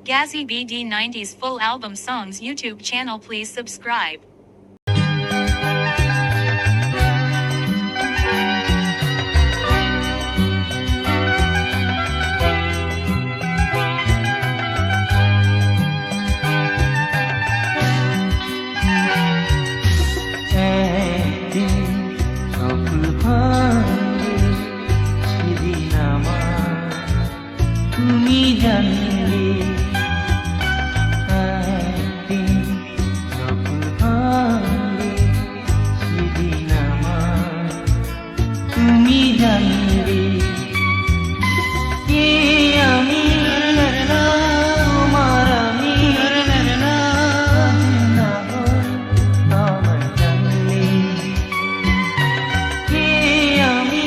Gazzy BD 90s full album songs YouTube channel, please subscribe. তুমি জানলে একদিন যখন ভাঙলে সেদিন আমার তুমি জানলে কে আমি তোমার আমি আমার জানলে কে আমি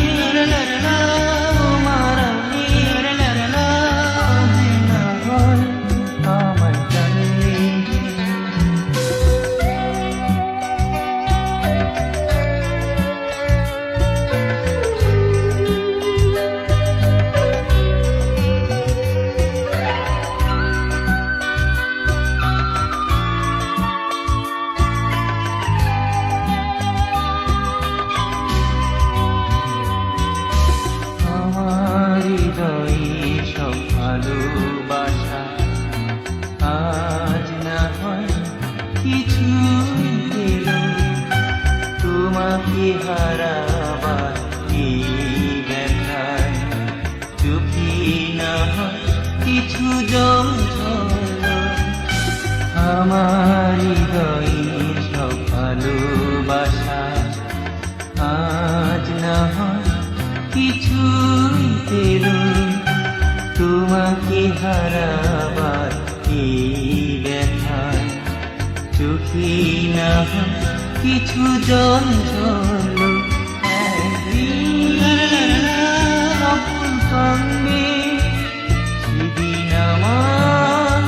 ভালোবাসা আজ না হয় কিছু পেল তোমাকে হারাবার এই ব্যথায় চোখে না হয় কিছু জল ঝরল আমার হৃদয়ের সব ভালোবাসা আজ না হয় কিছু পেল তোমাকে হারাবার এই ব্যথায় চোখে না কিছু জল ঝরল সঙ্গে সেদিন আমার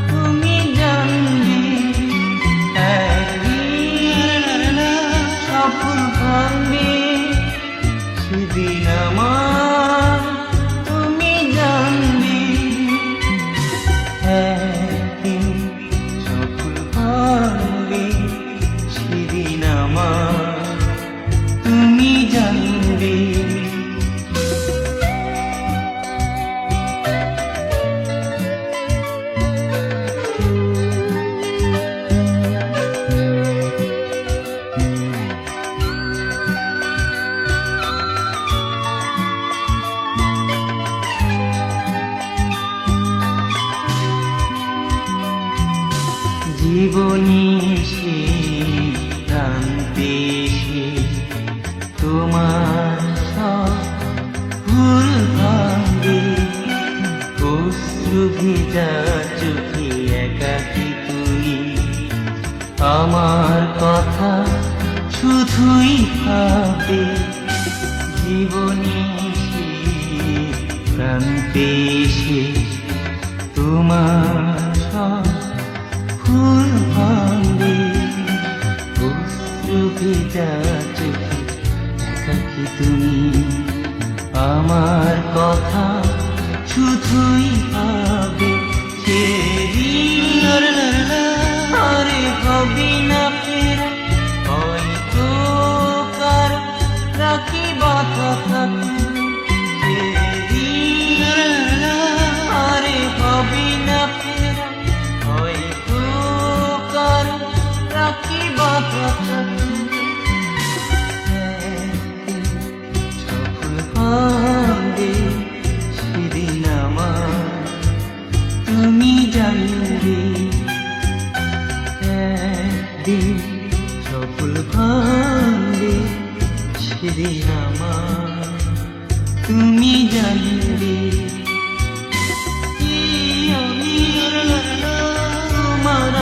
তুমি জানবে সফল সঙ্গে সেদিন আমার তুমি জানবে একদিন সফল হবে সেদিন আমার তুমি জানবে জীবনী সে প্রান্তে সে তোমার সব ভুল ভাঙে অশ্রু ভেজা চোখে একাকী তুই আমার কথা শুধুই ভাবে জীবনী সে প্রান্তে সে তোমার সব ফুল ভাঙে অশ্রু ভেজা চোখে একাকী তুমি আমার কথা শুধুই ভাবে আরে ভাবি না ফেরা হয়তো কার রাখি বাধা থাকে আরে ভাবি না ফেরা হয়তো কার রাখি বাধা সফল হবে সেদিন আমার তুমি জানবে একদিন সফল হবে সেদিন আমার তুমি জানবে আমি তোমার